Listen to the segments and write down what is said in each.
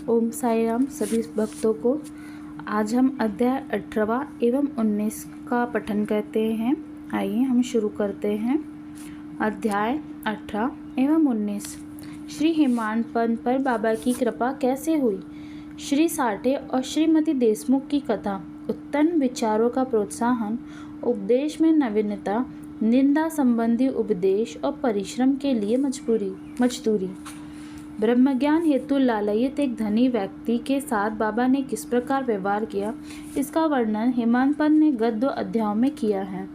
ओम साई राम सभी भक्तों को। आज हम अध्याय 18वां एवं 19 का पठन करते हैं। आइए हम शुरू करते हैं। अध्याय 18 एवं 19। श्री हेमाडपंत पर बाबा की कृपा कैसे हुई। श्री साठे और श्रीमती देशमुख की कथा। उत्तम विचारों का प्रोत्साहन, उपदेश में नवीनता, निंदा संबंधी उपदेश और परिश्रम के लिए मजदूरी। ब्रह्मज्ञान हेतु लालयित एक धनी व्यक्ति के साथ बाबा ने किस प्रकार व्यवहार किया, इसका वर्णन हेमाडपंत ने गत 2 अध्यायों में किया है।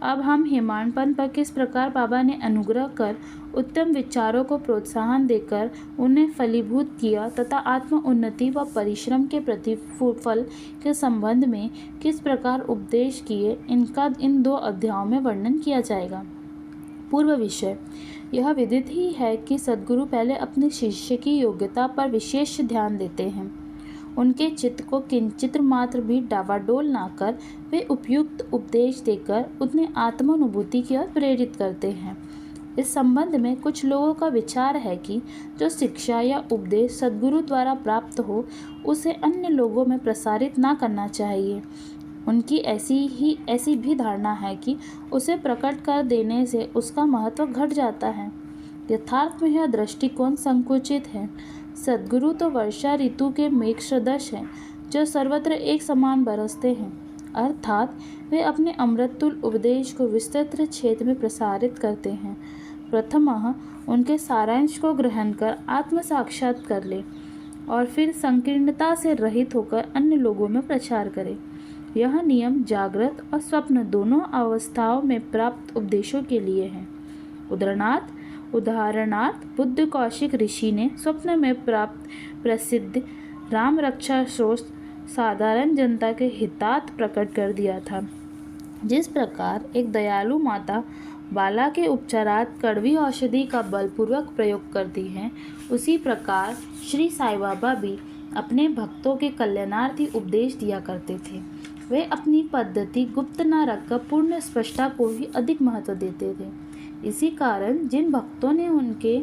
अब हम हेमाडपंत पर किस प्रकार बाबा ने अनुग्रह कर उत्तम विचारों को प्रोत्साहन देकर उन्हें फलीभूत किया तथा आत्म उन्नति व परिश्रम के प्रतिफल के संबंध में किस प्रकार उपदेश किए, इनका इन 2 अध्यायों में वर्णन किया जाएगा। पूर्व विषय। यह विदित ही है कि सद्गुरु पहले अपने शिष्य की योग्यता पर विशेष ध्यान देते हैं। उनके चित्त को किंचित मात्र भी डावाडोल ना कर वे उपयुक्त उपदेश देकर उन्हें आत्मानुभूति की ओर प्रेरित करते हैं। इस संबंध में कुछ लोगों का विचार है कि जो शिक्षा या उपदेश सद्गुरु द्वारा प्राप्त हो उसे अन्य लोगों में प्रसारित ना करना चाहिए। उनकी ऐसी भी धारणा है कि उसे प्रकट कर देने से उसका महत्व घट जाता है। यथार्थ में यह दृष्टिकोण संकुचित है। सद्गुरु तो वर्षा ऋतु के मेघ सदृश हैं, जो सर्वत्र एक समान बरसते हैं, अर्थात वे अपने अमृततुल्य उपदेश को विस्तृत क्षेत्र में प्रसारित करते हैं। प्रथमतः उनके सारांश को ग्रहण कर आत्म साक्षात कर ले और फिर संकीर्णता से रहित होकर अन्य लोगों में प्रचार करें। यह नियम जागृत और स्वप्न दोनों अवस्थाओं में प्राप्त उपदेशों के लिए है। उदाहरणार्थ बुद्ध कौशिक ऋषि ने स्वप्न में प्राप्त प्रसिद्ध राम रक्षा स्तोत्र साधारण जनता के हितार्थ प्रकट कर दिया था। जिस प्रकार एक दयालु माता बाला के उपचारार्थ कड़वी औषधि का बलपूर्वक प्रयोग करती है, उसी प्रकार श्री साईं बाबा भी अपने भक्तों के कल्याणार्थी उपदेश दिया करते थे। वे अपनी पद्धति गुप्त न रखकर पूर्ण स्पष्टता को ही अधिक महत्व देते थे। इसी कारण जिन भक्तों ने उनके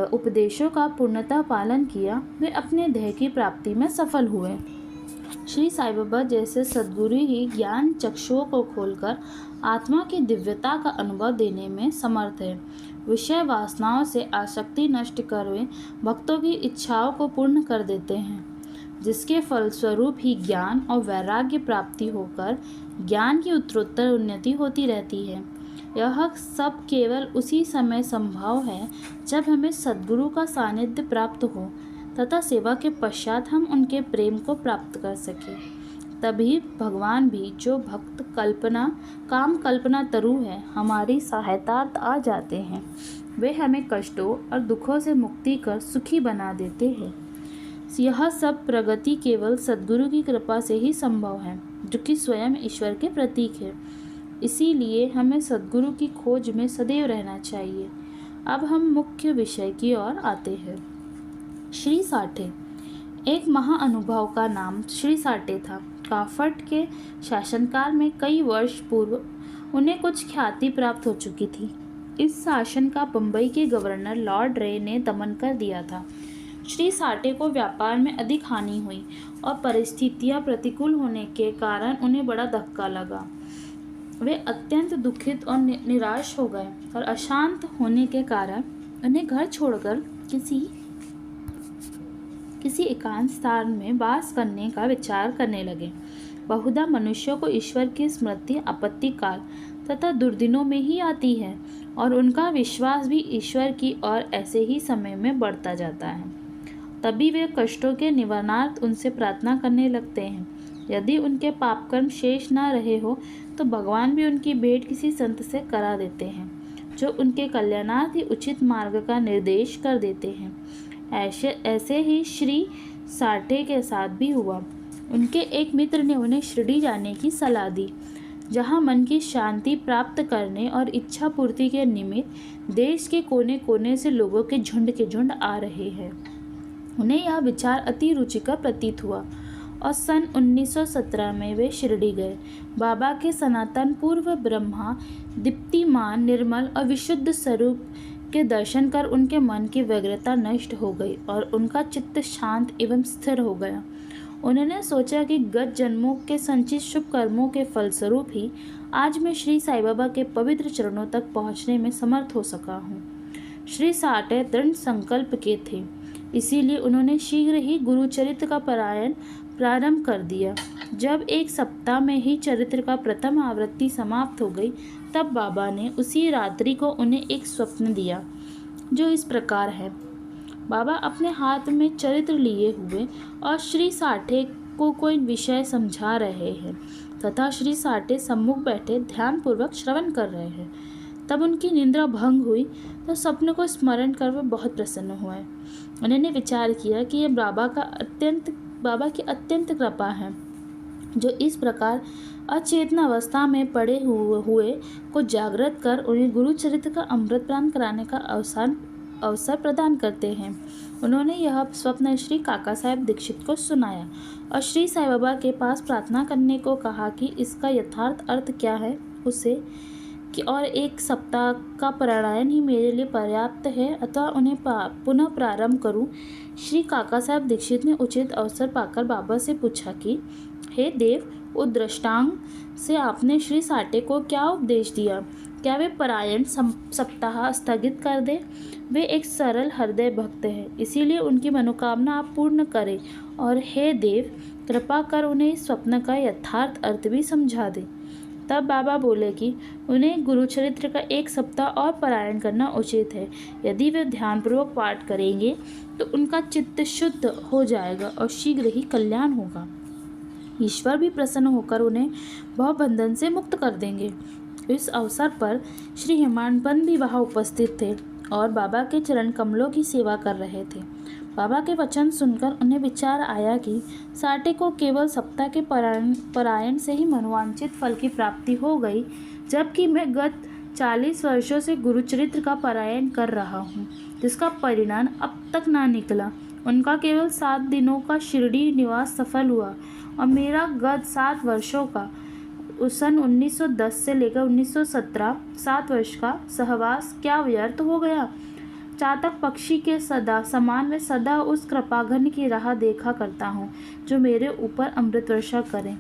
उपदेशों का पूर्णतः पालन किया, वे अपने ध्येय की प्राप्ति में सफल हुए। श्री साईं बाबा जैसे सद्गुरु ही ज्ञान चक्षुओं को खोलकर आत्मा की दिव्यता का अनुभव देने में समर्थ है। विषय वासनाओं से आसक्ति नष्ट कर वे भक्तों की इच्छाओं को पूर्ण कर देते हैं, जिसके फलस्वरूप ही ज्ञान और वैराग्य प्राप्ति होकर ज्ञान की उत्तरोत्तर उन्नति होती रहती है। यह सब केवल उसी समय संभव है जब हमें सद्गुरु का सानिध्य प्राप्त हो तथा सेवा के पश्चात हम उनके प्रेम को प्राप्त कर सकें। तभी भगवान भी, जो भक्त कल्पना तरु है, हमारी सहायतार्थ आ जाते हैं। वे हमें कष्टों और दुखों से मुक्ति कर सुखी बना देते हैं। यह सब प्रगति केवल सद्गुरु की कृपा से ही संभव है, जो कि स्वयं ईश्वर के प्रतीक है। इसीलिए हमें सद्गुरु की खोज में सदैव रहना चाहिए। अब हम मुख्य विषय की ओर आते हैं। श्री साठे। एक महाअनुभव का नाम श्री साठे था। काफट के शासनकाल में कई वर्ष पूर्व उन्हें कुछ ख्याति प्राप्त हो चुकी थी। इस शासन का बम्बई के गवर्नर लॉर्ड रे ने दमन कर दिया था। श्री साठे को व्यापार में अधिक हानि हुई और परिस्थितियां प्रतिकूल होने के कारण उन्हें बड़ा धक्का लगा। वे अत्यंत दुखित और निराश हो गए और अशांत होने के कारण उन्हें घर छोड़कर किसी एकांत स्थान में वास करने का विचार करने लगे। बहुधा मनुष्यों को ईश्वर की स्मृति आपत्ति काल तथा दुर्दिनों में ही आती है और उनका विश्वास भी ईश्वर की ओर ऐसे ही समय में बढ़ता जाता है। तभी वे कष्टों के निवारणार्थ उनसे प्रार्थना करने लगते हैं। यदि उनके पापकर्म शेष न रहे हो तो भगवान भी उनकी भेंट किसी संत से करा देते हैं, जो उनके कल्याणार्थ ही उचित मार्ग का निर्देश कर देते हैं। ऐसे ही श्री साठे के साथ भी हुआ। उनके एक मित्र ने उन्हें शिरडी जाने की सलाह दी, जहाँ मन की शांति प्राप्त करने और इच्छा पूर्ति के निमित्त देश के कोने कोने से लोगों के झुंड आ रहे हैं। उन्हें यह विचार अति रुचिकर प्रतीत हुआ और सन 1917 में वे शिरडी गए। बाबा के सनातन पूर्व ब्रह्मा दीप्तिमान निर्मल और विशुद्ध स्वरूप के दर्शन कर उनके मन की व्यग्रता नष्ट हो गई और उनका चित्त शांत एवं स्थिर हो गया। उन्होंने सोचा कि गत जन्मों के संचित शुभ कर्मों के फलस्वरूप ही आज मैं श्री साईं बाबा के पवित्र चरणों तक पहुंचने में समर्थ हो सका हूँ। श्री साठे दृढ़ संकल्प के थे, इसीलिए उन्होंने शीघ्र ही गुरुचरित्र का पारायण प्रारंभ कर दिया। जब एक सप्ताह में ही चरित्र का प्रथम आवृत्ति समाप्त हो गई, तब बाबा ने उसी रात्रि को उन्हें एक स्वप्न दिया, जो इस प्रकार है। बाबा अपने हाथ में चरित्र लिए हुए और श्री साठे को कोई विषय समझा रहे हैं तथा श्री साठे सम्मुख बैठे ध्यानपूर्वक श्रवण कर रहे हैं। तब उनकी निद्रा भंग हुई तो स्वप्न को स्मरण कर वे बहुत प्रसन्न हुए। उन्होंने विचार किया कि यह बाबा की अत्यंत कृपा है, जो इस प्रकार अचेतन अवस्था में पड़े हुए को जागृत कर उन्हें गुरुचरित्र का अमृत पान कराने का अवसर प्रदान करते हैं। उन्होंने यह स्वप्न श्री काका साहेब दीक्षित को सुनाया और श्री साईं बाबा के पास प्रार्थना करने को कहा कि इसका यथार्थ अर्थ क्या है उसे कि और एक सप्ताह का पारायण ही मेरे लिए पर्याप्त है, अतः उन्हें पुनः प्रारंभ करूं। श्री काका साहेब दीक्षित ने उचित अवसर पाकर बाबा से पूछा कि हे देव, उस दृष्टांत से आपने श्री साठे को क्या उपदेश दिया? क्या वे पारायण सप्ताह स्थगित कर दे? वे एक सरल हृदय भक्त हैं, इसीलिए उनकी मनोकामना आप पूर्ण करें, और हे देव, कृपा कर उन्हें इस स्वप्न का यथार्थ अर्थ भी समझा दें। तब बाबा बोले कि उन्हें गुरुचरित्र का एक सप्ताह और पारायण करना उचित है। यदि वे ध्यानपूर्वक पाठ करेंगे तो उनका चित्त शुद्ध हो जाएगा और शीघ्र ही कल्याण होगा। ईश्वर भी प्रसन्न होकर उन्हें भवबंधन से मुक्त कर देंगे। इस अवसर पर श्री हेमाडपंत भी वहाँ उपस्थित थे और बाबा के चरण कमलों की सेवा कर रहे थे। बाबा के वचन सुनकर उन्हें विचार आया कि साठे को केवल सप्ताह के पारायण से ही मनोवांछित फल की प्राप्ति हो गई, जबकि मैं गत 40 वर्षों से गुरुचरित्र का पारायण कर रहा हूँ, जिसका परिणाम अब तक ना निकला। उनका केवल 7 दिनों का शिरडी निवास सफल हुआ और मेरा गत 7 वर्षों का सन 1910 से लेकर 1917 7 वर्ष का सहवास क्या व्यर्थ हो गया? चातक पक्षी के सदा समान मैं सदा उस कृपाघन की राह देखा करता हूँ, जो मेरे ऊपर अमृत वर्षा करें।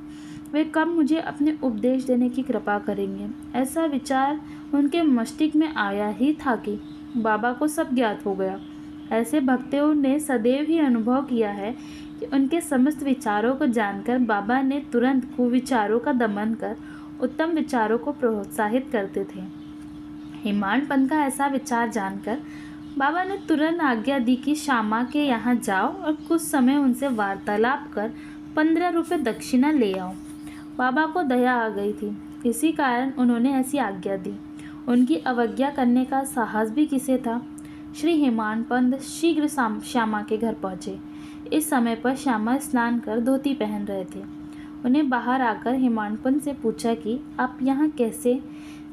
वे कब मुझे अपने उपदेश देने की कृपा करेंगे? ऐसा विचार उनके मस्तिष्क में आया ही था कि बाबा को सब ज्ञात हो गया। ऐसे भक्तों ने सदैव ही अनुभव किया है कि उनके समस्त विचारों को जानकर बाबा ने तुरंत कुविचारों का दमन कर उत्तम विचारों को प्रोत्साहित करते थे। हेमाडपंत का ऐसा विचार जानकर बाबा ने तुरंत आज्ञा दी कि श्यामा के यहाँ जाओ और कुछ समय उनसे वार्तालाप कर 15 रुपये दक्षिणा ले आओ। बाबा को दया आ गई थी, इसी कारण उन्होंने ऐसी आज्ञा दी। उनकी अवज्ञा करने का साहस भी किसे था? श्री हेमाडपंत शीघ्र श्यामा के घर पहुँचे। इस समय पर श्यामा स्नान कर धोती पहन रहे थे। उन्हें बाहर आकर हेमाडपंत से पूछा कि आप यहाँ कैसे?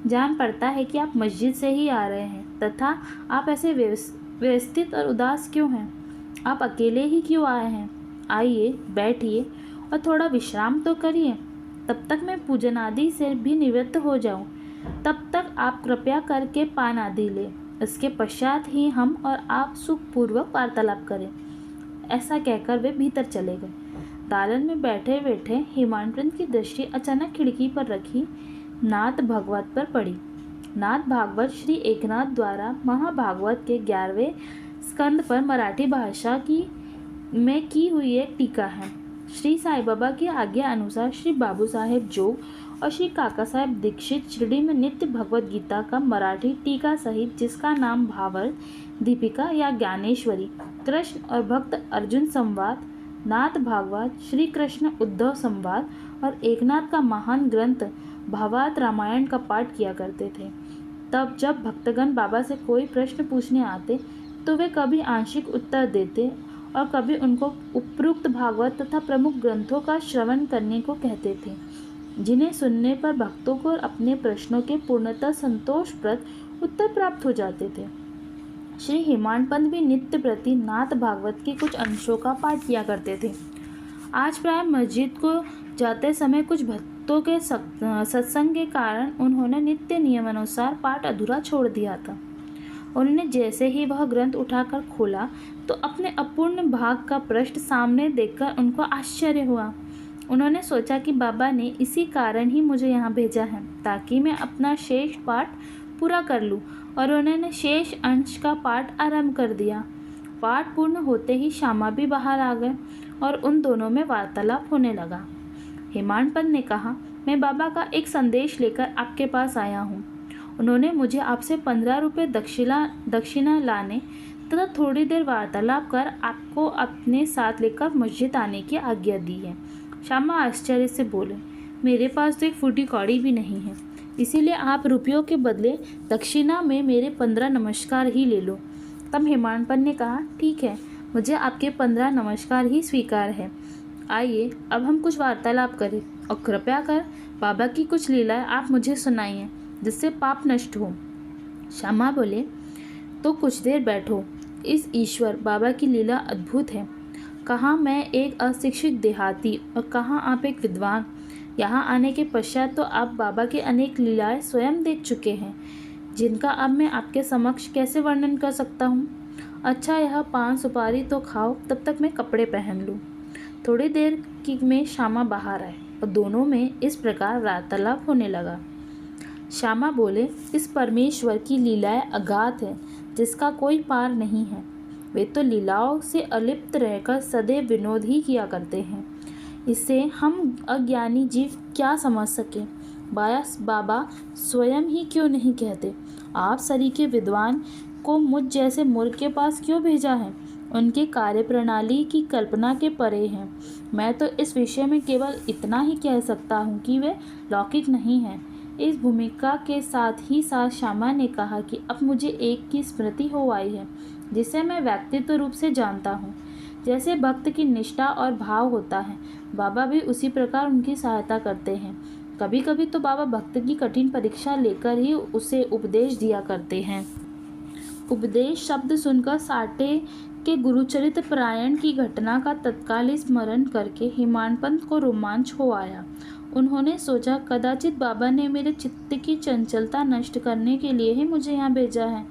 जान पड़ता है कि आप मस्जिद से ही आ रहे हैं, तथा आप ऐसे व्यवस्थित और उदास क्यों हैं? आप अकेले ही क्यों आए हैं? आइए, बैठिए और थोड़ा विश्राम तो करिए, तब तक मैं पूजन आदि से भी निवृत्त हो जाऊं। तब तक आप कृपया करके पान आदि लें, इसके पश्चात ही हम और आप सुखपूर्वक वार्तालाप करें। ऐसा कहकर वे भीतर चले गए। दालन में बैठे बैठे हेमाडपंत की दृष्टि अचानक खिड़की पर रखी नाथ भागवत पर पड़ी। नाथ भागवत श्री एकनाथ द्वारा महाभागवत के 11वें स्कंद पर मराठी भाषा में की हुई एक टीका है। श्री साईं बाबा की आज्ञा अनुसार श्री बाबू साहेब जोग और श्री काका साहेब दीक्षित शिरडी में नित्य भगवत गीता का मराठी टीका सहित, जिसका नाम भावार्थ दीपिका या ज्ञानेश्वरी, कृष्ण और भक्त अर्जुन संवाद, नाथ भागवत, श्री कृष्ण उद्धव संवाद और एकनाथ का महान ग्रंथ भावार्थ रामायण का पाठ किया करते थे। तब जब भक्तगण बाबा से कोई प्रश्न पूछने आते तो वे कभी आंशिक उत्तर देते और कभी उनको उपरोक्त भागवत तथा प्रमुख ग्रंथों का श्रवण करने को कहते थे, जिन्हें सुनने पर भक्तों को अपने प्रश्नों के पूर्णतः संतोषप्रद उत्तर प्राप्त हो जाते थे। श्री हेमाडपंत भी नित्य प्रति नाथ भागवत के कुछ अंशों का पाठ किया करते थे। आज प्राय मस्जिद को जाते समय कुछ भक्तों के सत्संग के कारण उन्होंने नित्य नियमानुसार पाठ अधूरा छोड़ दिया था। उन्होंने जैसे ही वह ग्रंथ उठाकर खोला तो अपने अपूर्ण भाग का पृष्ठ सामने देखकर उनको आश्चर्य हुआ। उन्होंने सोचा कि बाबा ने इसी कारण ही मुझे यहाँ भेजा है ताकि मैं अपना शेष पाठ पूरा कर लूँ, और उन्होंने शेष अंश का पाठ आरंभ कर दिया। पाठ पूर्ण होते ही श्यामा भी बाहर आ गए और उन दोनों में वार्तालाप होने लगा। हेमाडपंत ने कहा, मैं बाबा का एक संदेश लेकर आपके पास आया हूँ। उन्होंने मुझे आपसे 15 रुपये दक्षिणा लाने तथा थोड़ी देर वार्तालाप कर आपको अपने साथ लेकर मस्जिद आने की आज्ञा दी है। श्यामा आश्चर्य से बोले, मेरे पास तो एक फूटी कौड़ी भी नहीं है, इसीलिए आप रुपयों के बदले दक्षिणा में मेरे 15 नमस्कार ही ले लो। तब हेमाडपंत ने कहा, ठीक है, मुझे आपके 15 नमस्कार ही स्वीकार है। आइए अब हम कुछ वार्तालाप करें और कृपया कर बाबा की कुछ लीलाएं आप मुझे सुनाइए जिससे पाप नष्ट हो। श्यामा बोले, तो कुछ देर बैठो। इस ईश्वर बाबा की लीला अद्भुत है। कहाँ मैं एक अशिक्षित देहाती और कहाँ आप एक विद्वान। यहाँ आने के पश्चात तो आप बाबा की अनेक लीलाएं स्वयं देख चुके हैं, जिनका अब मैं आपके समक्ष कैसे वर्णन कर सकता हूँ। अच्छा, यह पान सुपारी तो खाओ, तब तक मैं कपड़े पहन लूँ। थोड़ी देर में श्यामा बाहर आए और दोनों में इस प्रकार वार्तालाप होने लगा। श्यामा बोले, इस परमेश्वर की लीलाएं अगाध है जिसका कोई पार नहीं है। वे तो लीलाओं से अलिप्त रहकर सदैव विनोद ही किया करते हैं। इससे हम अज्ञानी जीव क्या समझ सके। बाबा स्वयं ही क्यों नहीं कहते, आप सरीखे विद्वान को मुझ जैसे मूर्ख के पास क्यों भेजा है। उनके कार्य प्रणाली की कल्पना के परे हैं। मैं तो इस विषय में केवल इतना ही कह सकता हूँ कि वे लौकिक नहीं हैं। इस भूमिका के साथ ही साथ श्यामा ने कहा कि अब मुझे एक की स्मृति हो आई है जिसे मैं व्यक्तित्व रूप से जानता हूँ। जैसे भक्त की निष्ठा और भाव होता है, बाबा भी उसी प्रकार उनकी सहायता करते हैं। कभी कभी तो बाबा भक्त की कठिन परीक्षा लेकर ही उसे उपदेश दिया करते हैं। उपदेश शब्द सुनकर साटे के गुरुचरित्र पारायण की घटना का तत्काल स्मरण करके हेमाडपंत को रोमांच हो आया। उन्होंने सोचा, कदाचित बाबा ने मेरे चित्त की चंचलता नष्ट करने के लिए ही मुझे यहाँ भेजा है।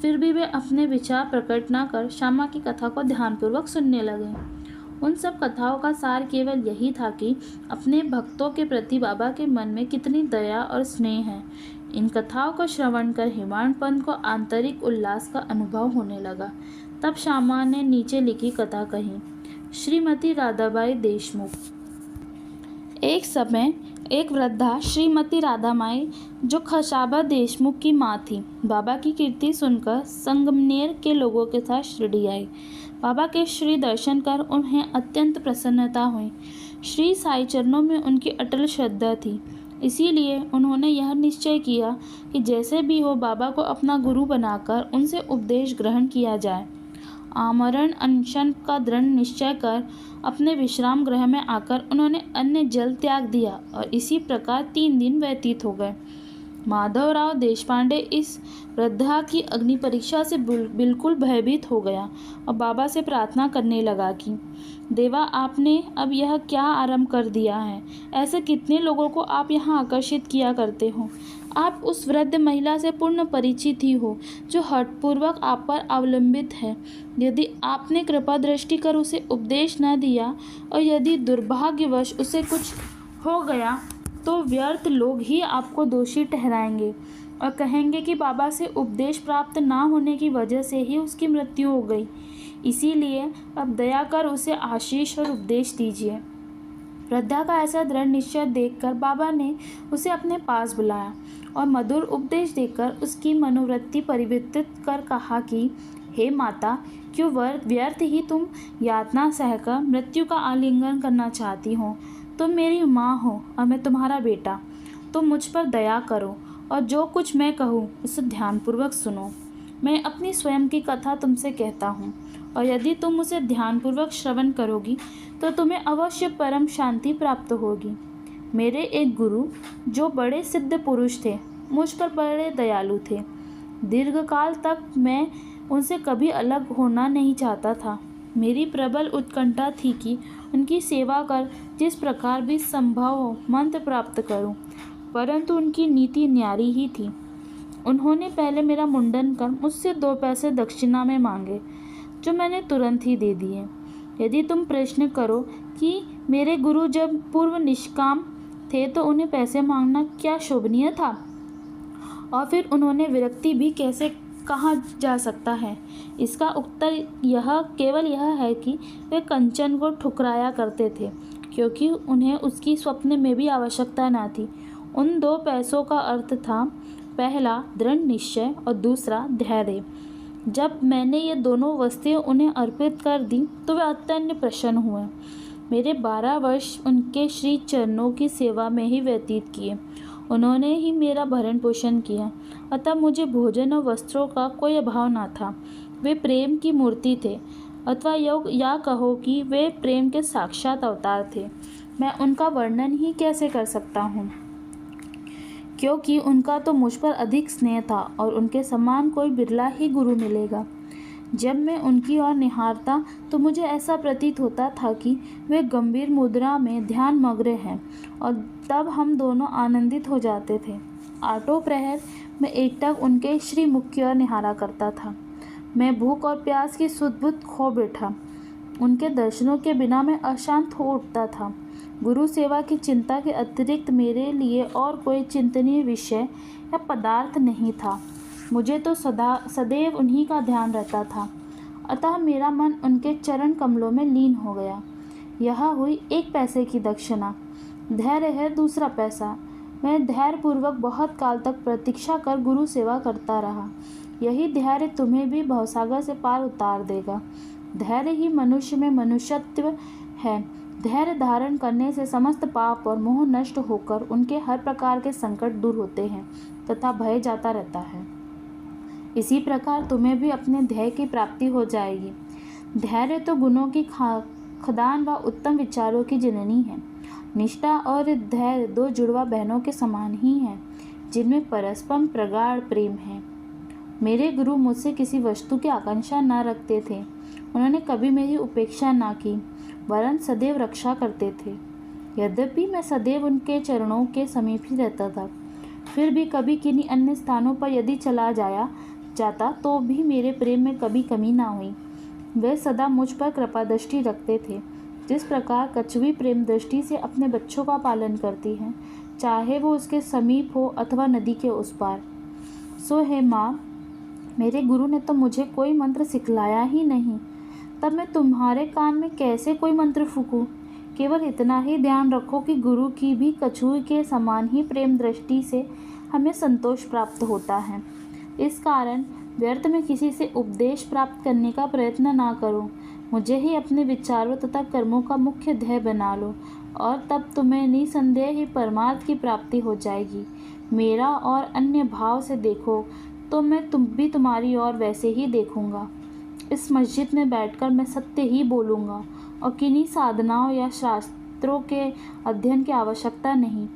फिर भी वे अपने विचार प्रकट न कर श्यामा की कथा को ध्यानपूर्वक सुनने लगे। उन सब कथाओं का सार केवल यही था कि अपने भक्तों के प्रति बाबा के मन में कितनी दया और स्नेह है। इन कथाओं को श्रवण कर हेमाडपंत को आंतरिक उल्लास का अनुभव होने लगा। तब श्यामा ने नीचे लिखी कथा कही। श्रीमती राधाबाई देशमुख। एक समय एक वृद्धा श्रीमती राधाबाई, जो खशाबा देशमुख की माँ थी, बाबा की कीर्ति सुनकर संगमनेर के लोगों के साथ शिरडी आई। बाबा के श्री दर्शन कर उन्हें अत्यंत प्रसन्नता हुई। श्री साई चरणों में उनकी अटल श्रद्धा थी, इसीलिए उन्होंने यह निश्चय किया कि जैसे भी हो बाबा को अपना गुरु बनाकर उनसे उपदेश ग्रहण किया जाए। आमरण अनशन का दृढ़ निश्चय कर अपने विश्राम गृह में आकर उन्होंने अन्न जल त्याग दिया और इसी प्रकार 3 दिन व्यतीत हो गए। माधवराव देशपांडे इस वृद्धा की अग्नि परीक्षा से बिल्कुल भयभीत हो गया और बाबा से प्रार्थना करने लगा कि देवा, आपने अब यह क्या आरंभ कर दिया है। ऐसे कितने लोगों को आप यहाँ आकर्षित किया करते हो। आप उस वृद्ध महिला से पूर्ण परिचित ही हो जो हठपूर्वक आप पर अवलंबित है। यदि आपने कृपा दृष्टि कर उसे उपदेश न दिया और यदि दुर्भाग्यवश उसे कुछ हो गया तो व्यर्थ लोग ही आपको दोषी ठहराएंगे और कहेंगे कि बाबा से उपदेश प्राप्त ना होने की वजह से ही उसकी मृत्यु हो गई। इसीलिए अब दया कर उसे आशीष और उपदेश दीजिए। वृद्धा का ऐसा दृढ़ निश्चय देखकर बाबा ने उसे अपने पास बुलाया और मधुर उपदेश देकर उसकी मनोवृत्ति परिवर्तित कर कहा कि हे माता, क्यों व्यर्थ ही तुम यातना सहकर मृत्यु का आलिंगन करना चाहती हो। तुम मेरी माँ हो और मैं तुम्हारा बेटा। तुम मुझ पर दया करो और जो कुछ मैं कहूँ उसे ध्यानपूर्वक सुनो। मैं अपनी स्वयं की कथा तुमसे कहता हूँ और यदि तुम उसे ध्यानपूर्वक श्रवण करोगी तो तुम्हें अवश्य परम शांति प्राप्त होगी। मेरे एक गुरु, जो बड़े सिद्ध पुरुष थे, मुझ पर बड़े दयालु थे। दीर्घकाल तक मैं उनसे कभी अलग होना नहीं चाहता था। मेरी प्रबल उत्कंठा थी कि उनकी सेवा कर जिस प्रकार भी संभव हो मंत्र प्राप्त करूं, परंतु उनकी नीति न्यारी ही थी। उन्होंने पहले मेरा मुंडन कर मुझसे 2 पैसे दक्षिणा में मांगे, जो मैंने तुरंत ही दे दिए। यदि तुम प्रश्न करो कि मेरे गुरु जब पूर्व निष्काम थे तो उन्हें पैसे मांगना क्या शोभनीय था, और फिर उन्होंने विरक्ति भी कैसे कहा जा सकता है, इसका उत्तर केवल यह है कि वे कंचन को ठुकराया करते थे, क्योंकि उन्हें उसकी स्वप्न में भी आवश्यकता न थी। उन 2 पैसों का अर्थ था, पहला दृढ़ निश्चय और दूसरा धैर्य। जब मैंने ये दोनों वस्तुएं उन्हें अर्पित कर दी तो वे अत्यंत प्रसन्न हुए। मेरे 12 वर्ष उनके श्री चरणों की सेवा में ही व्यतीत किए। उन्होंने ही मेरा भरण पोषण किया, अतः मुझे भोजन और वस्त्रों का कोई अभाव न था। वे प्रेम की मूर्ति थे, अथवा या कहो कि वे प्रेम के साक्षात अवतार थे। मैं उनका वर्णन ही कैसे कर सकता हूँ, क्योंकि उनका तो मुझ पर अधिक स्नेह था और उनके समान कोई बिरला ही गुरु मिलेगा। जब मैं उनकी ओर निहारता तो मुझे ऐसा प्रतीत होता था कि वे गंभीर मुद्रा में ध्यान मग्न हैं, और तब हम दोनों आनंदित हो जाते थे। आठों प्रहर मैं एकटक उनके श्रीमुख की ओर निहारा करता था। मैं भूख और प्यास की सुध-बुध खो बैठा। उनके दर्शनों के बिना मैं अशांत हो उठता था। गुरु सेवा की चिंता के अतिरिक्त मेरे लिए और कोई चिंतनीय विषय या पदार्थ नहीं था। मुझे तो सदैव उन्हीं का ध्यान रहता था, अतः मेरा मन उनके चरण कमलों में लीन हो गया। यह हुई 1 पैसे की दक्षिणा। धैर्य है दूसरा पैसा। मैं धैर्यपूर्वक बहुत काल तक प्रतीक्षा कर गुरु सेवा करता रहा। यही धैर्य तुम्हें भी भवसागर से पार उतार देगा। धैर्य ही मनुष्य में मनुष्यत्व है। धैर्य धारण करने से समस्त पाप और मोह नष्ट होकर उनके हर प्रकार के संकट दूर होते हैं तथा भय जाता रहता है। इसी प्रकार तुम्हें भी अपने ध्येय की प्राप्ति हो जाएगी। धैर्य तो गुणों की खदान व उत्तम विचारों की जननी है। निष्ठा और धैर्य 2 जुड़वा बहनों के समान ही हैं, जिनमें परस्पर प्रगाढ़ प्रेम है। मेरे गुरु मुझसे किसी वस्तु की आकांक्षा न रखते थे। उन्होंने कभी मेरी उपेक्षा न की, वरन सदैव रक्षा करते थे। यद्यपि मैं सदैव उनके चरणों के समीप ही रहता था, फिर भी कभी किन्हीं अन्य स्थानों पर यदि चला जाता तो भी मेरे प्रेम में कभी कमी ना हुई। वे सदा मुझ पर कृपा दृष्टि रखते थे, जिस प्रकार कछुई प्रेम दृष्टि से अपने बच्चों का पालन करती है, चाहे वो उसके समीप हो अथवा नदी के उस पार। सो हे माँ, मेरे गुरु ने तो मुझे कोई मंत्र सिखलाया ही नहीं, तब मैं तुम्हारे कान में कैसे कोई मंत्र फूकूं? केवल इतना ही ध्यान रखो कि गुरु की भी कछुई के समान ही प्रेम दृष्टि से हमें संतोष प्राप्त होता है। इस कारण व्यर्थ में किसी से उपदेश प्राप्त करने का प्रयत्न ना करो। मुझे ही अपने विचारों तथा कर्मों का मुख्य ध्येय बना लो, और तब तुम्हें निसंदेह ही परमार्थ की प्राप्ति हो जाएगी। मेरा और अन्य भाव से देखो तो मैं भी तुम्हारी ओर वैसे ही देखूंगा। इस मस्जिद में बैठकर मैं सत्य ही बोलूँगा, और किन्हीं साधनाओं या शास्त्रों के अध्ययन की आवश्यकता नहीं,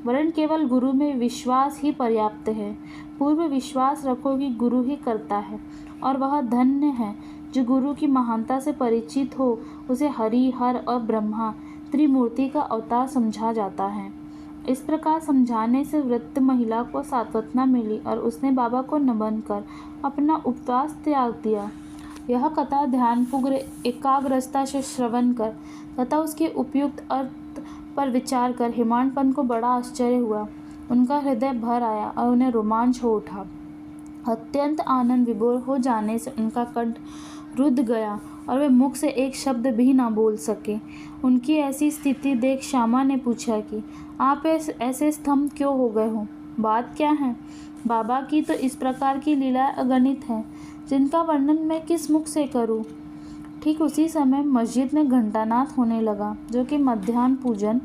वरन केवल गुरु में विश्वास ही पर्याप्त है। पूर्व विश्वास रखो कि गुरु ही करता है, और वह धन्य है जो गुरु की महानता से परिचित हो। उसे हरि, हर और ब्रह्मा त्रिमूर्ति का अवतार समझा जाता है। इस प्रकार समझाने से वृत्त महिला को सांत्वना मिली, और उसने बाबा को नमन कर अपना उपवास त्याग दिया। यह कथा ध्यानपूर्वक एकाग्रता से श्रवण कर तथा उसके उपयुक्त अर्थ पर विचार कर हेमाडपंत को बड़ा आश्चर्य हुआ। उनका हृदय भर आया और उन्हें रोमांच हो उठा। अत्यंत आनंद विभोर हो जाने से उनका कंठ रुद्ध गया और वे मुख से एक शब्द भी ना बोल सके। उनकी ऐसी स्थिति देख श्यामा ने पूछा कि आप ऐसे स्तंभ क्यों हो गए हो? बात क्या है? बाबा की तो इस प्रकार की लीला अगणित है, जिनका वर्णन मैं किस मुख से करूं? ठीक उसी समय मस्जिद में घंटानाद होने लगा, जो कि मध्याह्न पूजन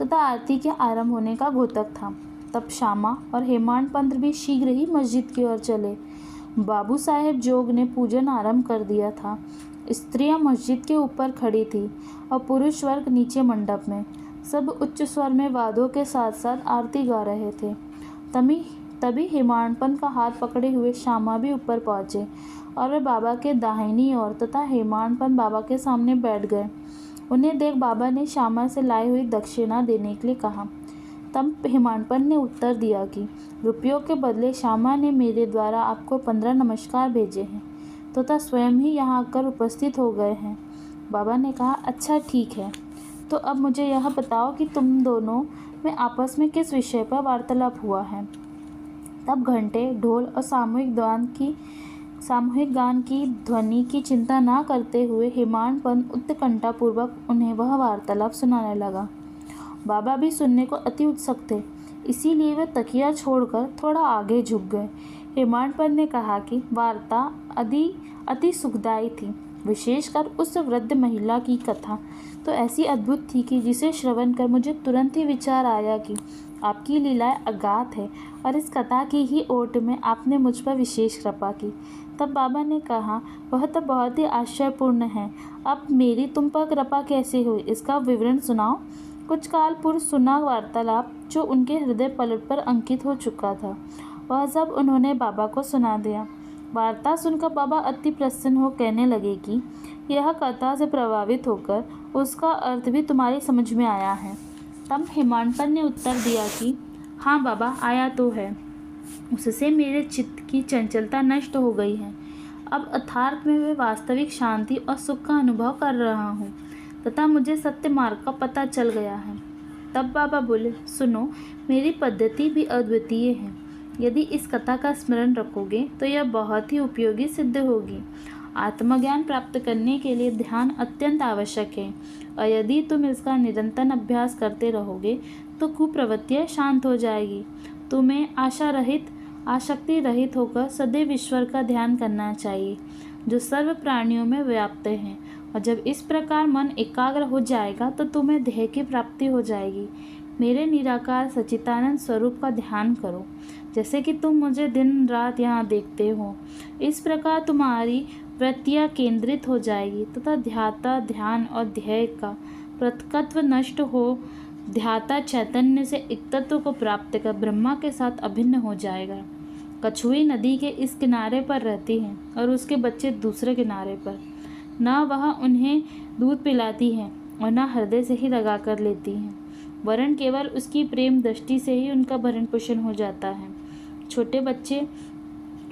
तथा आरती के आरंभ होने का घोतक था। तब श्यामा और हेमाडपंत भी शीघ्र ही मस्जिद की ओर चले। बाबू साहेब जोग ने पूजन आरंभ कर दिया था। स्त्रियां मस्जिद के ऊपर खड़ी थी और पुरुष वर्ग नीचे मंडप में। सब उच्च स्वर में वाद्यों के साथ साथ आरती गा रहे थे। तभी हेमाडपंत का हाथ पकड़े हुए श्यामा भी ऊपर पहुँचे, और वे बाबा के दाहिनी ओर तथा हेमाडपंत बाबा के सामने बैठ गए। उन्हें देख बाबा ने श्यामा से लाई हुई दक्षिणा देने के लिए कहा। तब हिमांपन ने उत्तर दिया कि रुपयों के बदले श्यामा ने मेरे द्वारा आपको 15 नमस्कार भेजे हैं तथा स्वयं ही यहाँ आकर उपस्थित हो गए हैं। बाबा ने कहा, अच्छा ठीक है, तो अब मुझे यह बताओ कि तुम दोनों में आपस में किस विषय पर वार्तालाप हुआ है। तब घंटे, ढोल और सामूहिक गान की ध्वनि की चिंता न करते हुए हिमांपन उत्कंठापूर्वक उन्हें वह वार्तालाप सुनाने लगा। बाबा भी सुनने को अति उत्सुक थे, इसीलिए वे तकिया छोड़कर थोड़ा आगे झुक गए। हिमांपन ने कहा कि वार्ता अति सुखदायी थी, विशेषकर उस वृद्ध महिला की कथा तो ऐसी अद्भुत थी कि जिसे श्रवण कर मुझे तुरंत ही विचार आया कि आपकी लीलाएं अगाध है और इस कथा की ही ओट में आपने मुझ पर विशेष कृपा की। तब बाबा ने कहा, वह तो बहुत ही आश्चर्यपूर्ण है, अब मेरी तुम पर कृपा कैसे हुई, इसका विवरण सुनाओ। कुछ काल पूर्व सुना वार्तालाप जो उनके हृदय पलट पर अंकित हो चुका था, वह सब उन्होंने बाबा को सुना दिया। वार्ता सुनकर बाबा अति प्रसन्न हो कहने लगे कि यह कथा से प्रभावित होकर उसका अर्थ भी तुम्हारी समझ में आया है। तब हिमांपन ने उत्तर दिया कि हाँ बाबा, आया तो है, उससे मेरे चित्त की चंचलता नष्ट हो गई है। अब यथार्थ में मैं वास्तविक शांति और सुख का अनुभव कर रहा हूँ तथा मुझे सत्य मार्ग का पता चल गया है। तब बाबा बोले, सुनो, मेरी पद्धति भी अद्वितीय है। यदि इस कथा का स्मरण रखोगे तो यह बहुत ही उपयोगी सिद्ध होगी। आत्मज्ञान प्राप्त करने के लिए ध्यान अत्यंत आवश्यक है और यदि तुम इसका निरंतर अभ्यास करते रहोगे तो कुप्रवृत्तियाँ शांत हो जाएगी। तुम्हें आसक्ति रहित होकर सदैव ईश्वर का ध्यान करना चाहिए जो सर्व प्राणियों में व्याप्त है, और जब इस प्रकार मन एकाग्र हो जाएगा तो तुम्हें ध्येय की प्राप्ति हो जाएगी। मेरे निराकार सच्चिदानंद स्वरूप का ध्यान करो, जैसे कि तुम मुझे दिन रात यहाँ देखते हो। इस प्रकार तुम्हारी वृत्तियाँ केंद्रित हो जाएगी तथा ध्याता ध्यान और ध्येय का पृथकत्व नष्ट हो ध्याता चैतन्य से एकत्व को प्राप्त कर ब्रह्मा के साथ अभिन्न हो जाएगा। कछुई नदी के इस किनारे पर रहती है और उसके बच्चे दूसरे किनारे पर। न वह उन्हें दूध पिलाती है और न हृदय से ही लगा कर लेती है, वरन केवल उसकी प्रेम दृष्टि से ही उनका भरण पोषण हो जाता है। छोटे बच्चे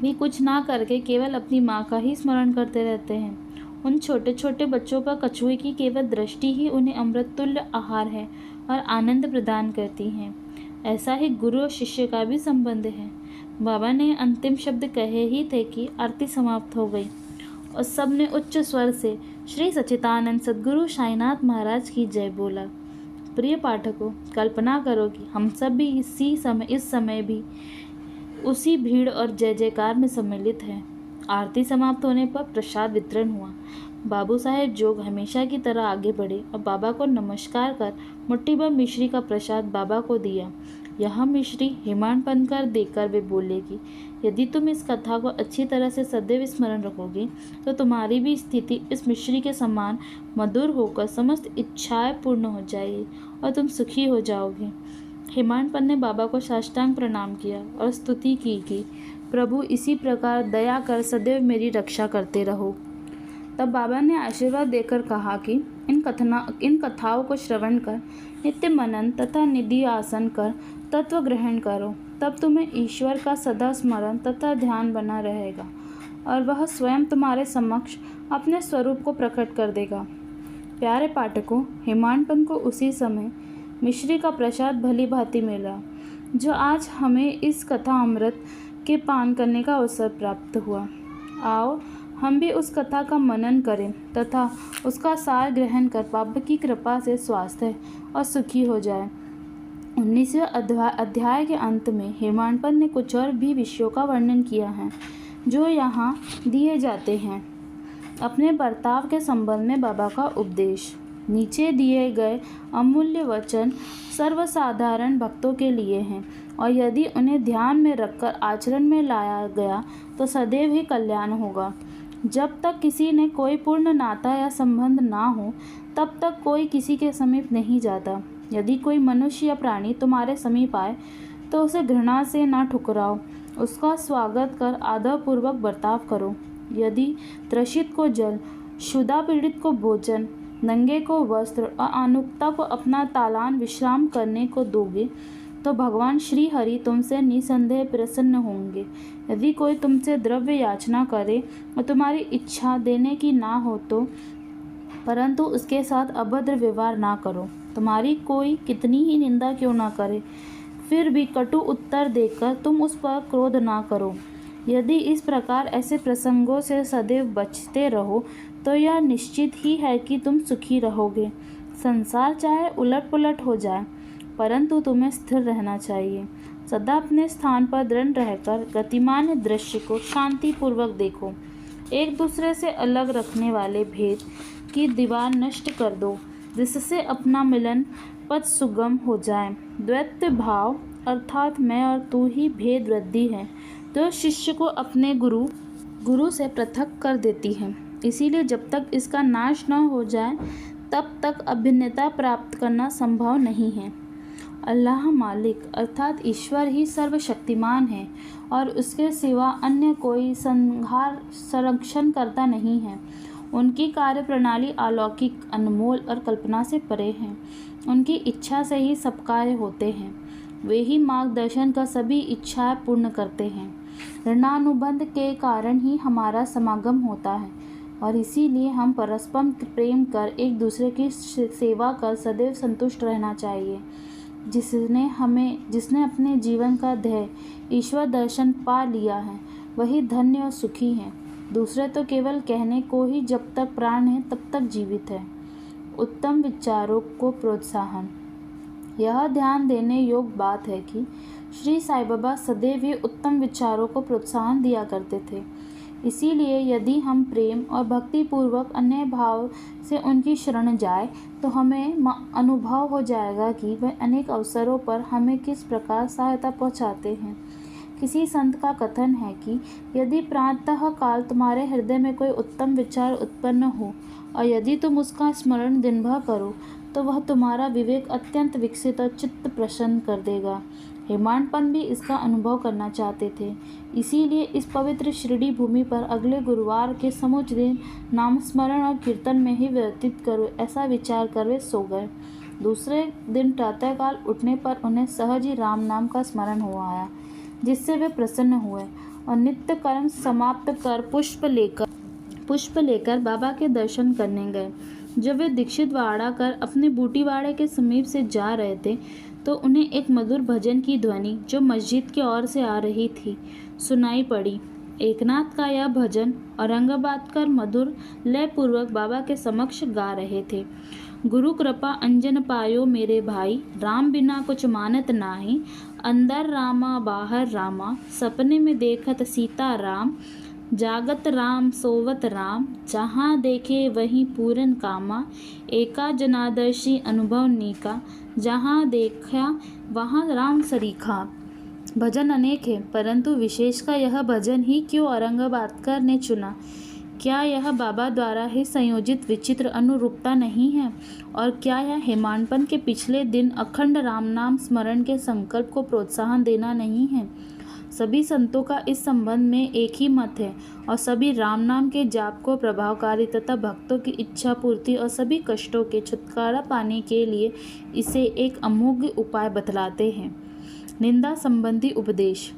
भी कुछ ना करके केवल अपनी माँ का ही स्मरण करते रहते हैं। उन छोटे छोटे बच्चों पर कछुए की केवल दृष्टि ही उन्हें अमृत तुल्य आहार है और आनंद प्रदान करती है। ऐसा ही गुरु और शिष्य का भी संबंध है। बाबा ने अंतिम शब्द कहे ही थे कि आरती समाप्त हो गई और सबने उच्च स्वर से श्री सच्चिदानंद सद्गुरु साईनाथ महाराज की जय बोला। प्रिय पाठकों, कल्पना करो कि हम सब भी इस समय भी उसी भीड़ और जय जयकार में सम्मिलित हैं। आरती समाप्त होने पर प्रसाद वितरण हुआ। बाबू साहेब जोग हमेशा की तरह आगे बढ़े और बाबा को नमस्कार कर मुट्ठी भर मिश्री का प्रसाद बाबा को दिया। यह मिश्री हिमांपन कर देकर वे बोले कि यदि तुम इस कथा को अच्छी तरह से सदैव स्मरण रखोगे तो तुम्हारी भी स्थिति इस मिश्री के समान मधुर होकर समस्त इच्छाएं पूर्ण हो जाएगी और तुम सुखी हो जाओगे। हिमांपन ने बाबा को साष्टांग प्रणाम किया और स्तुति की कि प्रभु इसी प्रकार दया कर सदैव मेरी रक्षा करते रहो। तब बाबा ने आशीर्वाद देकर कहा कि इन कथाओं को श्रवण कर नित्य मनन तथा निधि आसन कर तत्व ग्रहण करो, तब तुम्हें ईश्वर का सदा स्मरण तथा ध्यान बना रहेगा और वह स्वयं तुम्हारे समक्ष अपने स्वरूप को प्रकट कर देगा। प्यारे पाठकों, हिमांपन को उसी समय मिश्री का प्रसाद भली भांति मिला जो आज हमें इस कथा अमृत के पान करने का अवसर प्राप्त हुआ। आओ हम भी उस कथा का मनन करें तथा उसका सार ग्रहण कर बाबा की कृपा से स्वास्थ्य और सुखी हो जाए। 19वें अध्याय के अंत में हिमांपन ने कुछ और भी विषयों का वर्णन किया है जो यहाँ दिए जाते हैं। अपने बर्ताव के संबंध में बाबा का उपदेश। नीचे दिए गए अमूल्य वचन सर्वसाधारण भक्तों के लिए हैं और यदि उन्हें ध्यान में रखकर आचरण में लाया गया तो सदैव ही कल्याण होगा। जब तक किसी ने कोई पूर्ण नाता या संबंध ना हो तब तक कोई किसी के समीप नहीं जाता। यदि कोई मनुष्य या प्राणी तुम्हारे समीप आए तो उसे घृणा से ना ठुकराओ, उसका स्वागत कर आदरपूर्वक बर्ताव करो। यदि त्रसित को जल, क्षुधा पीड़ित को भोजन, नंगे को वस्त्र और अनुक्ता को अपना तालान विश्राम करने को दोगे तो भगवान श्री हरि तुमसे निसंदेह प्रसन्न होंगे। यदि कोई तुमसे द्रव्य याचना करे और तुम्हारी इच्छा देने की ना हो तो परंतु उसके साथ अभद्र व्यवहार ना करो। तुम्हारी कोई कितनी ही निंदा क्यों ना करे, फिर भी कटु उत्तर देकर तुम उस पर क्रोध ना करो। यदि इस प्रकार ऐसे प्रसंगों से सदैव बचते रहो तो यह निश्चित ही है कि तुम सुखी रहोगे। संसार चाहे उलट पुलट हो जाए, परंतु तुम्हें स्थिर रहना चाहिए। सदा अपने स्थान पर दृढ़ रहकर गतिमान दृश्य को शांतिपूर्वक देखो। एक दूसरे से अलग रखने वाले भेद की दीवार नष्ट कर दो, जिससे अपना मिलन पथ सुगम हो जाए। द्वैत भाव अर्थात मैं और तू ही भेद वृद्धि है, तो शिष्य को अपने गुरु से पृथक कर देती है। इसीलिए जब तक इसका नाश न हो जाए तब तक अभिन्नता प्राप्त करना संभव नहीं है। अल्लाह मालिक अर्थात ईश्वर ही सर्वशक्तिमान है और उसके सिवा अन्य कोई संरक्षण करता नहीं है। उनकी कार्य प्रणाली अलौकिक, अनमोल और कल्पना से परे है। उनकी इच्छा से ही सब कार्य होते हैं। वे ही मार्गदर्शन कर सभी इच्छाएं पूर्ण करते हैं। ऋणानुबंध के कारण ही हमारा समागम होता है और इसीलिए हम परस्पर प्रेम कर एक दूसरे की सेवा कर सदैव संतुष्ट रहना चाहिए। जिसने अपने जीवन का ध्येय ईश्वर दर्शन पा लिया है, वही धन्य और सुखी है। दूसरे तो केवल कहने को ही जब तक प्राण है तब तक जीवित है। उत्तम विचारों को प्रोत्साहन। यह ध्यान देने योग्य बात है कि श्री साईं बाबा सदैव ही उत्तम विचारों को प्रोत्साहन दिया करते थे। इसीलिए यदि हम प्रेम और भक्ति पूर्वक अन्य भाव से उनकी शरण जाए तो हमें अनुभव हो जाएगा कि वह अनेक अवसरों पर हमें किस प्रकार सहायता पहुंचाते हैं। किसी संत का कथन है कि यदि प्रातः काल तुम्हारे हृदय में कोई उत्तम विचार उत्पन्न हो और यदि तुम उसका स्मरण दिन भर करो तो वह तुम्हारा विवेक अत्यंत विकसित और चित्त प्रसन्न कर देगा। हेमाडपंत भी इसका अनुभव करना चाहते थे। इसीलिए इस पवित्र शिरडी भूमि पर अगले गुरुवार के समुच दिन नाम स्मरण और कीर्तन में ही व्यतीत करो, ऐसा विचार कर वे सो गए। दूसरे दिन प्रातःकाल उठने पर उन्हें सहज ही राम नाम का स्मरण हो आया, जिससे वे प्रसन्न हुए और नित्य कर्म समाप्त कर पुष्प लेकर बाबा के दर्शन करने गए। जब वे दीक्षित वाड़ा कर अपने बूटीवाड़े के समीप से जा रहे थे तो उन्हें एक मधुर भजन की ध्वनि जो मस्जिद की ओर से आ रही थी सुनाई पड़ी। एकनाथ का यह भजन औरंगाबाद कर मधुर लय पूर्वक बाबा के समक्ष गा रहे थे। गुरु कृपा अंजन पायो मेरे भाई, राम बिना कुछ मानत नाही। अंदर रामा बाहर रामा, सपने में देखत सीता राम। जागत राम सोवत राम, जहाँ देखे वहीं पूरन कामा। एका जनादर्शी अनुभव नीका, जहाँ देखा वहाँ राम सरीखा। भजन अनेक है, परंतु विशेष का यह भजन ही क्यों औरंगाबादकर ने चुना? क्या यह बाबा द्वारा ही संयोजित विचित्र अनुरूपता नहीं है? और क्या यह हेमाडपंत के पिछले दिन अखंड राम नाम स्मरण के संकल्प को प्रोत्साहन देना नहीं है? सभी संतों का इस संबंध में एक ही मत है और सभी राम नाम के जाप को प्रभावकारी तथा भक्तों की इच्छा पूर्ति और सभी कष्टों के छुटकारा पाने के लिए इसे एक अमोघ उपाय बतलाते हैं। निंदा संबंधी उपदेश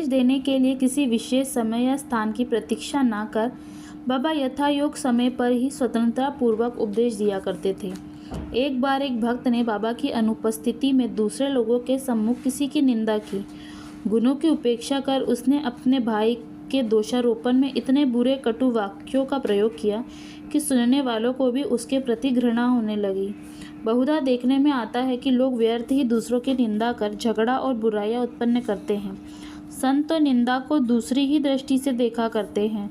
देने के लिए किसी विशेष समय या स्थान की प्रतीक्षा न कर बाबा यथायोग समय पर ही स्वतंत्रता पूर्वक उपदेश दिया करते थे। एक बार एक भक्त ने बाबा की अनुपस्थिति में दूसरे लोगों के सम्मुख किसी की निंदा की। गुणों की उपेक्षा कर उसने अपने भाई के दोषारोपण में इतने बुरे कटु वाक्यों का प्रयोग किया कि सुनने वालों को भी उसके प्रति घृणा होने लगी। बहुधा देखने में आता है कि लोग व्यर्थ ही दूसरों की निंदा कर झगड़ा और बुराइयां उत्पन्न करते हैं। संत तो निंदा को दूसरी ही दृष्टि से देखा करते हैं।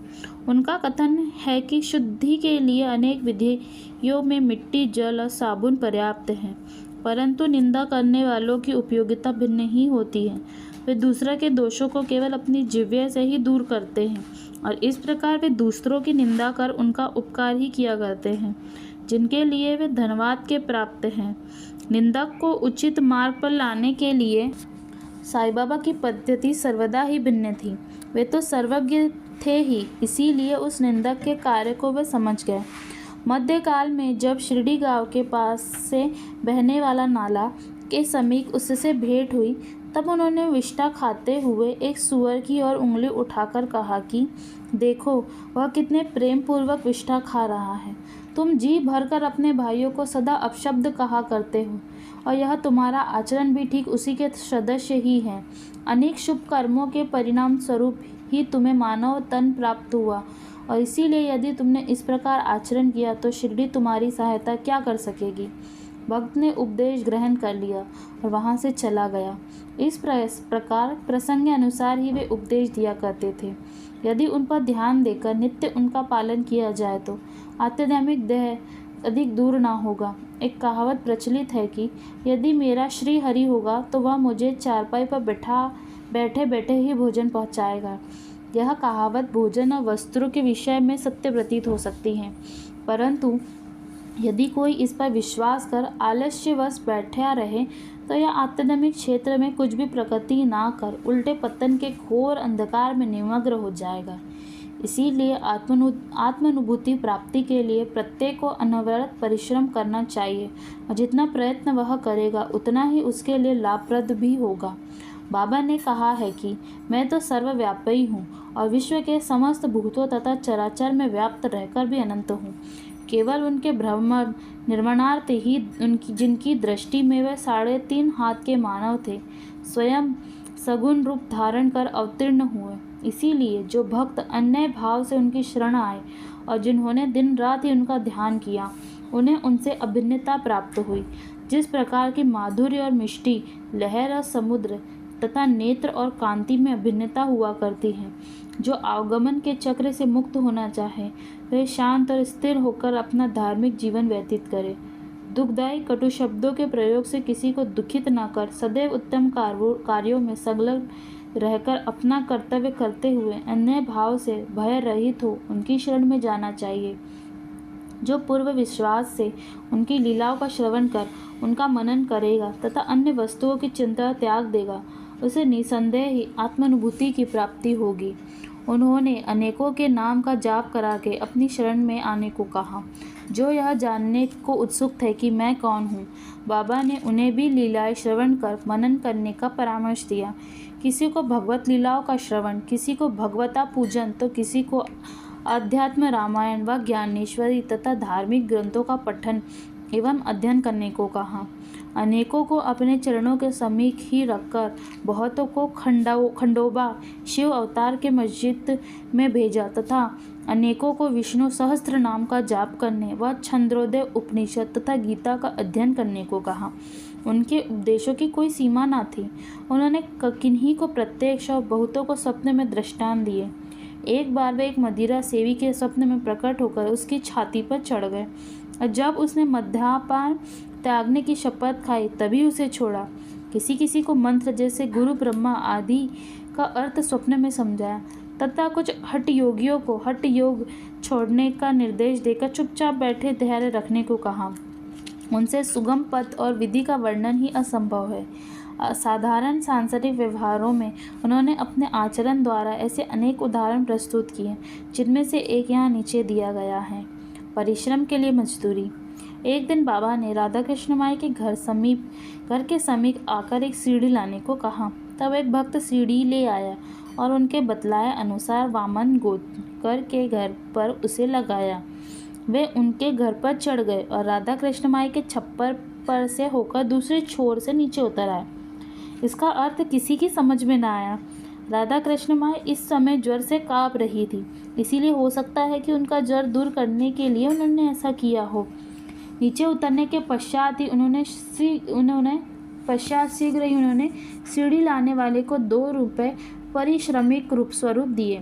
उनका कथन है कि शुद्धि के लिए अनेक विधियों में मिट्टी, जल और साबुन पर्याप्त हैं, परंतु निंदा करने वालों की उपयोगिता भिन्न ही होती है। वे दूसरे के दोषों को केवल अपनी जिह्वा से ही दूर करते हैं और इस प्रकार वे दूसरों की निंदा कर उनका उपकार ही किया करते हैं, जिनके लिए वे धन्यवाद के प्राप्त हैं। निंदक को उचित मार्ग पर लाने के लिए साईं बाबा की पद्धति सर्वदा ही भिन्न थी। वे तो सर्वज्ञ थे ही, इसीलिए उस निंदक के कार्य को वे समझ गए। मध्यकाल में जब शिरडी गांव के पास से बहने वाला नाला के समीप उससे भेंट हुई तब उन्होंने विष्ठा खाते हुए एक सूअर की ओर उंगली उठाकर कहा कि देखो वह कितने प्रेम पूर्वक विष्ठा खा रहा है। तुम जी भरकर अपने भाइयों को सदा अपशब्द कहा करते हो और यह तुम्हारा आचरण भी ठीक उसी के सदृश ही है। अनेक शुभ कर्मों के परिणाम स्वरूप ही तुम्हें मानव तन प्राप्त हुआ और इसीलिए यदि तुमने इस प्रकार आचरण किया तो शिरडी तुम्हारी सहायता क्या कर सकेगी। भक्त ने उपदेश ग्रहण कर लिया और वहाँ से चला गया। इस प्रकार प्रसंग के अनुसार ही वे उपदेश दिया करते थे। यदि उन पर ध्यान देकर नित्य उनका पालन किया जाए तो आध्यात्मिक देह अधिक दूर ना होगा। एक कहावत प्रचलित है कि यदि मेरा श्री हरि होगा तो वह मुझे चारपाई पर बैठे बैठे ही भोजन पहुँचाएगा। यह कहावत भोजन और वस्त्रों के विषय में सत्य प्रतीत हो सकती है, परंतु यदि कोई इस पर विश्वास कर आलस्यवश बैठा रहे तो यह आध्यात्मिक क्षेत्र में कुछ भी प्रगति ना कर उल्टे पतन के घोर अंधकार में निमग्न हो जाएगा। इसीलिए आत्मानुभूति प्राप्ति के लिए प्रत्येक को अनवरत परिश्रम करना चाहिए और जितना प्रयत्न वह करेगा उतना ही उसके लिए लाभप्रद भी होगा। बाबा ने कहा है कि मैं तो सर्वव्यापी हूँ और विश्व के समस्त भूतों तथा चराचर में व्याप्त रहकर भी अनंत हूँ। केवल उनके भ्रमण निर्माणार्थ ही जिनकी दृष्टि में वे 3.5 हाथ के मानव थे स्वयं सगुण रूप धारण कर अवतीर्ण हुए। इसीलिए जो भक्त अन्य भाव से उनकी शरण आए और जिन्होंने दिन रात ही उनका ध्यान किया उन्हें उनसे अभिन्नता प्राप्त हुई। जिस प्रकार की माधुर्य और मिष्टि, लहर और समुद्र तथा नेत्र और कांति में अभिन्नता हुआ करती है, जो अवगमन के चक्र से मुक्त होना चाहे वह शांत और स्थिर होकर अपना धार्मिक जीवन व्यतीत करे। दुखदायी कटु शब्दों के प्रयोग से किसी को दुखित न कर सदैव उत्तम कार्यों में संलग्न रहकर अपना कर्तव्य करते हुए अन्य भाव से भय रहित हो उनकी शरण में जाना चाहिए। जो पूर्व विश्वास से उनकी लीलाओं का श्रवण कर उनका मनन करेगा तथा अन्य वस्तुओं की चिंता त्याग देगा उसे निसंदेह ही आत्मानुभूति की प्राप्ति होगी। उन्होंने अनेकों के नाम का जाप करा के अपनी शरण में आने को कहा, जो यह जानने को उत्सुक थे कि मैं कौन हूँ। बाबा ने उन्हें भी लीलाएं श्रवण कर मनन करने का परामर्श दिया। किसी को भगवत लीलाओं का श्रवण, किसी को भगवता पूजन तो किसी को अध्यात्म रामायण व ज्ञानेश्वरी तथा धार्मिक ग्रंथों का पठन एवं अध्ययन करने को कहा। अनेकों को अपने चरणों के समीप ही रखकर बहुतों को खंडोबा शिव अवतार के मस्जिद में भेजा तथा अनेकों को विष्णु सहस्त्र नाम का जाप करने व छंद्रोदय उपनिषद तथा गीता का अध्ययन करने को कहा। उनके उपदेशों की कोई सीमा न थी। उन्होंने किन्हीं को प्रत्यक्ष और बहुतों को स्वप्न में दृष्टांत दिए। एक बार वे एक मदिरा सेवी के स्वप्न में प्रकट होकर उसकी छाती पर चढ़ गए और जब उसने मद्यपान त्यागने की शपथ खाई तभी उसे छोड़ा। किसी किसी को मंत्र जैसे गुरु ब्रह्मा आदि का अर्थ स्वप्न में समझाया तथा कुछ हठ योगियों को हठ योग छोड़ने का निर्देश देकर चुपचाप बैठे धैर्य रखने को कहा। उनसे सुगम पथ और विधि का वर्णन ही असंभव है। साधारण सांसारिक व्यवहारों में उन्होंने अपने आचरण द्वारा ऐसे अनेक उदाहरण प्रस्तुत किए, जिनमें से एक यहाँ नीचे दिया गया है। परिश्रम के लिए मजदूरी। एक दिन बाबा ने राधा कृष्ण माई के घर के समीप आकर एक सीढ़ी लाने को कहा। तब एक भक्त सीढ़ी ले आया और उनके बतलाए अनुसार वामन गोदकर के घर पर उसे लगाया। वे उनके घर पर चढ़ गए और राधा कृष्ण माई के छप्पर पर से होकर दूसरे छोर से नीचे उतर आए। इसका अर्थ किसी की समझ में न आया। राधा कृष्ण माई इस समय ज्वर से काँप रही थी, इसीलिए हो सकता है कि उनका ज्वर दूर करने के लिए उन्होंने ऐसा किया हो। नीचे उतरने के पश्चात शीघ्र ही उन्होंने सीढ़ी लाने वाले को 2 रुपये पारिश्रमिक रूप स्वरूप दिए।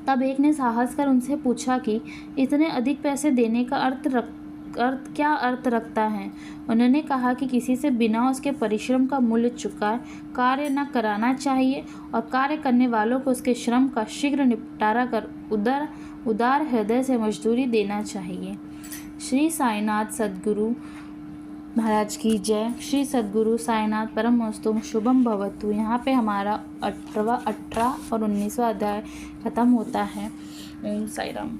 तब एक ने साहस कर उनसे पूछा कि इतने अधिक पैसे देने का क्या अर्थ रखता है। उन्होंने कहा कि किसी से बिना उसके परिश्रम का मूल्य चुकाए कार्य न कराना चाहिए और कार्य करने वालों को उसके श्रम का शीघ्र निपटारा कर उदार हृदय से मजदूरी देना चाहिए। श्री साईनाथ सद्गुरु महाराज की जय। श्री सद्गुरु साईनाथ परमस्तु शुभम भवतु। यहाँ पे हमारा 18 और 19वां अध्याय खत्म होता है। ओम साई राम।